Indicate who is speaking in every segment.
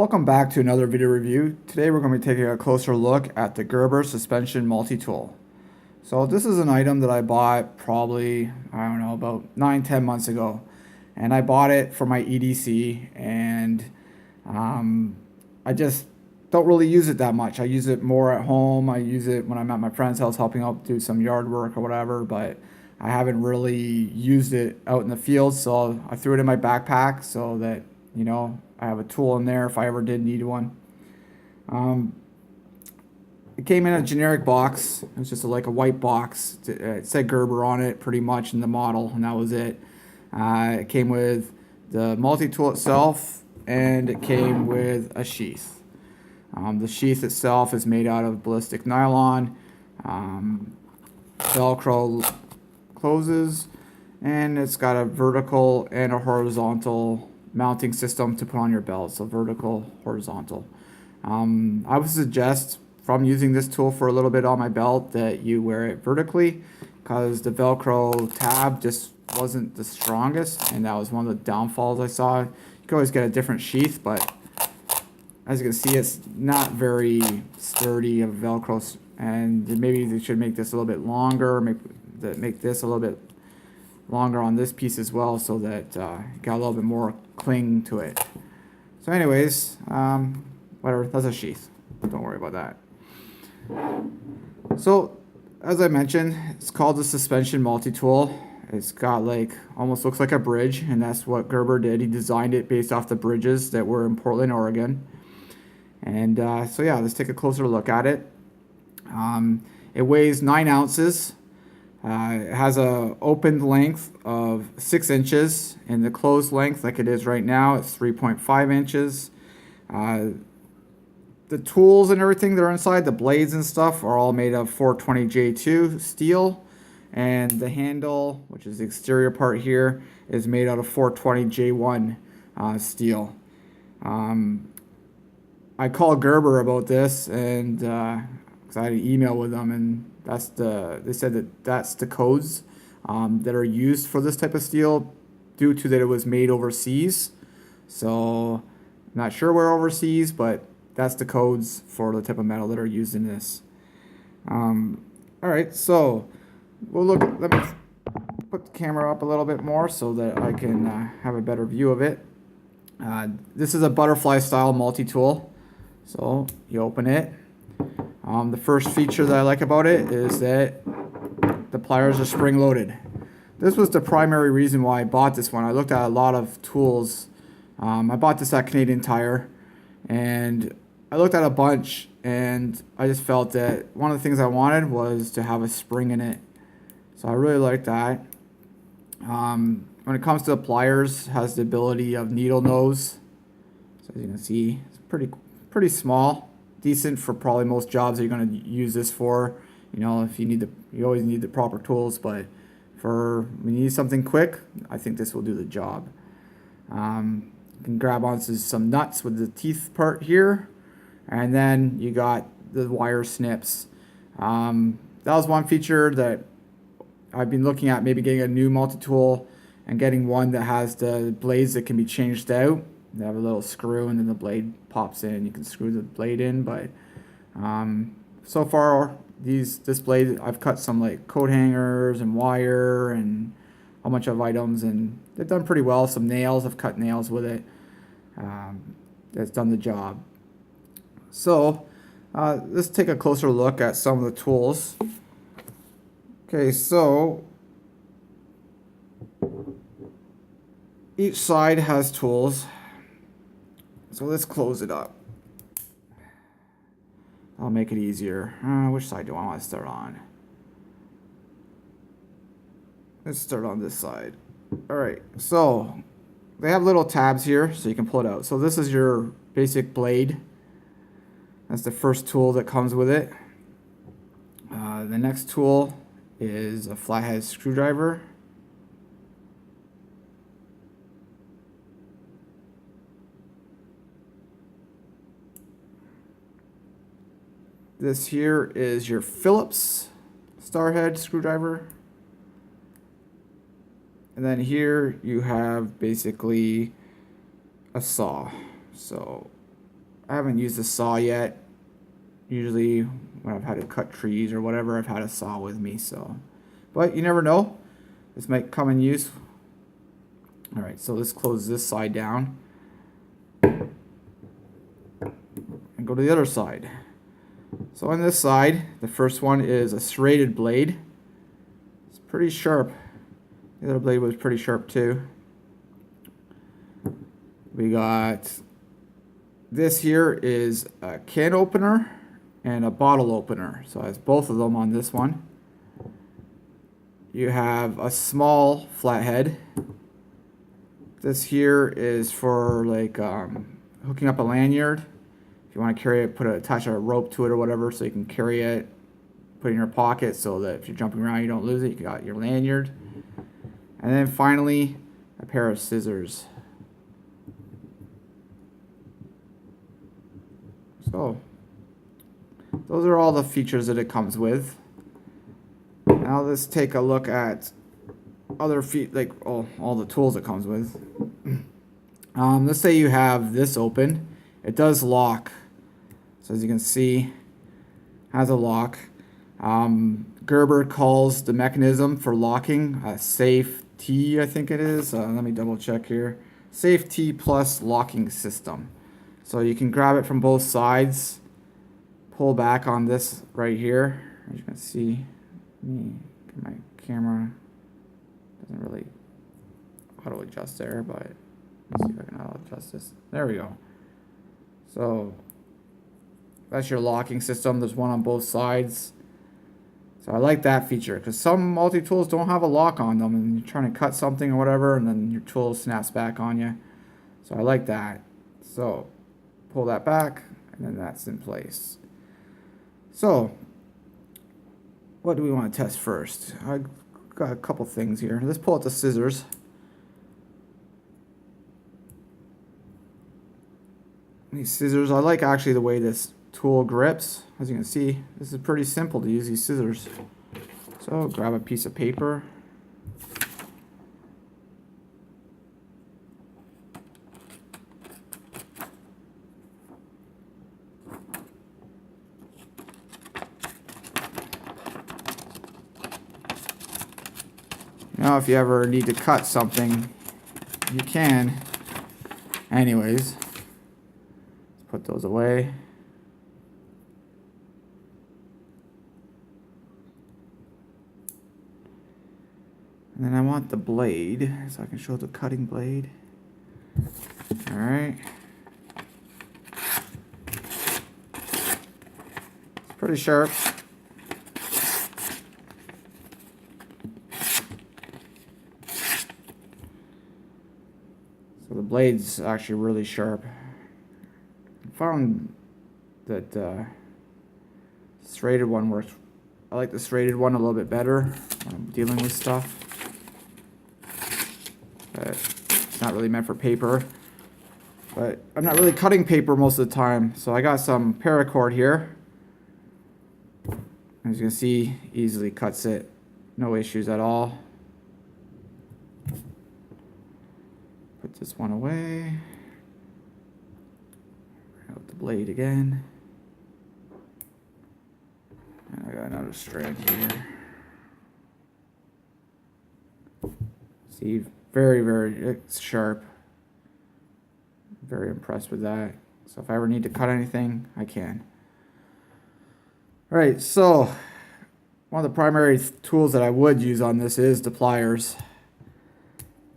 Speaker 1: Welcome back to another video review. Today we're going to be taking a closer look at the Gerber Suspension Multitool. So this is an item that I bought probably, I don't know, about 9-10 months ago. And I bought it for my EDC, and I just don't really use it that much. I use it more at home. I use it when I'm at my friend's house helping out do some yard work or whatever, but I haven't really used it out in the field, so I threw it in my backpack so that, you know, I have a tool in there if I ever did need one. It came in a generic box. It was just like a white box. It said Gerber on it pretty much in the model, and that was it. It came with the multi-tool itself, and it came with a sheath. The sheath itself is made out of ballistic nylon. Velcro closes, and it's got a vertical and a horizontal mounting system to put on your belt, so vertical, horizontal. I would suggest from using this tool for a little bit on my belt that you wear it vertically, because the Velcro tab just wasn't the strongest, and that was one of the downfalls I saw. You can always get a different sheath, but as you can see, it's not very sturdy of Velcro, and maybe they should make this a little bit longer, make this a little bit longer on this piece as well, so that got a little bit more cling to it. So anyways, whatever, that's a sheath, don't worry about that. So as I mentioned, it's called the Suspension Multitool. It's got like, almost looks like a bridge, and that's what Gerber did. He designed it based off the bridges that were in Portland, Oregon. And so yeah, let's take a closer look at it. It weighs 9 ounces. It has a opened length of 6 inches, and the closed length, like it is right now, it's 3.5 inches. The tools and everything that are inside, the blades and stuff, are all made of 420J2 steel, and the handle, which is the exterior part here, is made out of 420J1 steel. I called Gerber about this, and because I had an email with them, and they said that that's the codes that are used for this type of steel, due to that it was made overseas. So I'm not sure where overseas, but that's the codes for the type of metal that are used in this. All right, so we'll look. Let me put the camera up a little bit more so that I can have a better view of it. This is a butterfly style multi-tool. So you open it. The first feature that I like about it is that the pliers are spring loaded. This was the primary reason why I bought this one. I looked at a lot of tools. I bought this at Canadian Tire, and I looked at a bunch, and I just felt that one of the things I wanted was to have a spring in it. So I really like that. When it comes to the pliers, it has the ability of needle nose. So as you can see, it's pretty small. Decent for probably most jobs that you're going to use this for. You know, if you always need the proper tools, but for when you need something quick, I think this will do the job. You can grab onto some nuts with the teeth part here, and then you got the wire snips. That was one feature that I've been looking at, maybe getting a new multi-tool and getting one that has the blades that can be changed out. They have a little screw, and then the blade pops in. You can screw the blade in, but so far this blade, I've cut some like coat hangers and wire and a bunch of items, and they've done pretty well. Some nails, I've cut nails with it. That's done the job. So let's take a closer look at some of the tools. Okay, so each side has tools. So let's close it up. I'll make it easier. Which side do I want to start on? Let's start on this side. Alright, so they have little tabs here so you can pull it out. So this is your basic blade. That's the first tool that comes with it. The next tool is a flathead screwdriver. This here is your Phillips starhead screwdriver. And then here you have basically a saw. So I haven't used a saw yet. Usually when I've had to cut trees or whatever, I've had a saw with me, so. But you never know. This might come in use. All right, so let's close this side down. And go to the other side. So on this side, the first one is a serrated blade. It's pretty sharp. The other blade was pretty sharp too. We got this here is a can opener and a bottle opener. So it has both of them on this one. You have a small flathead. This here is for like hooking up a lanyard. If you want to carry it, attach a rope to it or whatever, so you can carry it, put it in your pocket, so that if you're jumping around, you don't lose it. You got your lanyard, and then finally a pair of scissors. So those are all the features that it comes with. Now let's take a look at other like all the tools it comes with. Let's say you have this open. It does lock. So as you can see, has a lock. Gerber calls the mechanism for locking a safe T, I think it is. Let me double check here. Safe T plus locking system. So you can grab it from both sides, pull back on this right here. As you can see, my camera doesn't really auto adjust there, but let's see if I can auto adjust this. There we go. So that's your locking system. There's one on both sides. So I like that feature because some multi-tools don't have a lock on them, and you're trying to cut something or whatever, and then your tool snaps back on you. So I like that. So pull that back, and then that's in place. So what do we want to test first? I've got a couple things here. Let's pull out the scissors. These scissors, I like actually the way this tool grips. As you can see, this is pretty simple to use these scissors. So grab a piece of paper. Now if you ever need to cut something, you can. Anyways, let's put those away. And then I want the blade, so I can show the cutting blade. All right. It's pretty sharp. So the blade's actually really sharp. I found that serrated one works. I like the serrated one a little bit better when I'm dealing with stuff. But it's not really meant for paper. But I'm not really cutting paper most of the time. So I got some paracord here. As you can see, easily cuts it. No issues at all. Put this one away. Bring out the blade again. And I got another strand here. See, it's sharp. Very impressed with that. So if I ever need to cut anything, I can. All right, so one of the primary tools that I would use on this is the pliers.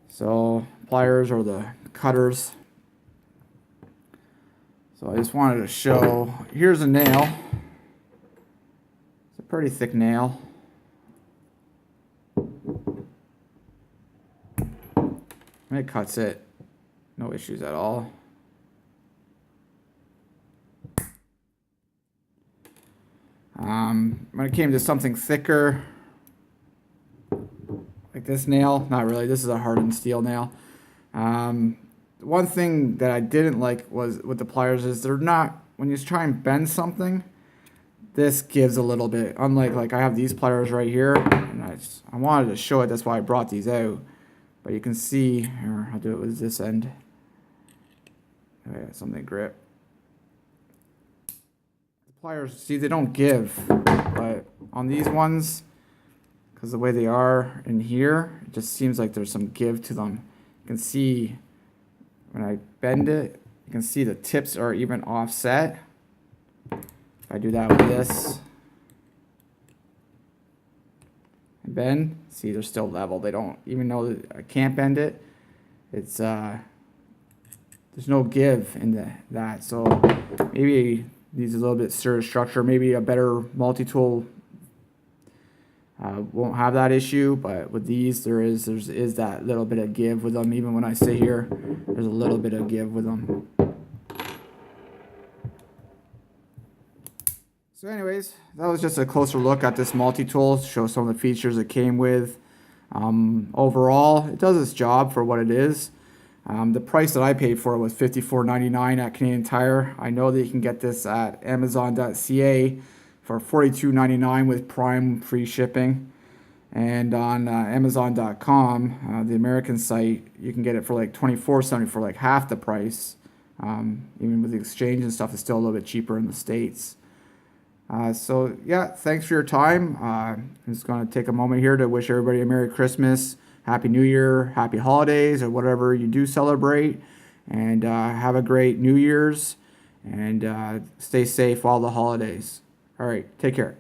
Speaker 1: So pliers or the cutters. So I just wanted to show, here's a nail. It's a pretty thick nail. And it cuts it. No issues at all. When it came to something thicker, like this nail, not really, this is a hardened steel nail. One thing that I didn't like was with the pliers is they're not, when you try and bend something, this gives a little bit, unlike like I have these pliers right here, and I wanted to show it, that's why I brought these out. But you can see, here, I'll do it with this end. I got something to grip. pliers, see, they don't give, but on these ones, because the way they are in here, it just seems like there's some give to them. You can see when I bend it, you can see the tips are even offset. If I do that with this and bend, see, they're still level. They don't, even though I can't bend it, it's there's no give in that. So maybe needs a little bit serrated structure. Maybe a better multi-tool won't have that issue, but with these there is that little bit of give with them. Even when I sit here, there's a little bit of give with them. So anyways, that was just a closer look at this multi-tool to show some of the features it came with. Overall, it does its job for what it is. The price that I paid for it was $54.99 at Canadian Tire. I know that you can get this at Amazon.ca for $42.99 with Prime free shipping. And on Amazon.com, the American site, you can get it for like $24.70 for like half the price. Even with the exchange and stuff, it's still a little bit cheaper in the States. So yeah, thanks for your time. I'm just going to take a moment here to wish everybody a Merry Christmas, Happy New Year, Happy Holidays, or whatever you do celebrate. And have a great New Year's, and stay safe all the holidays. All right, take care.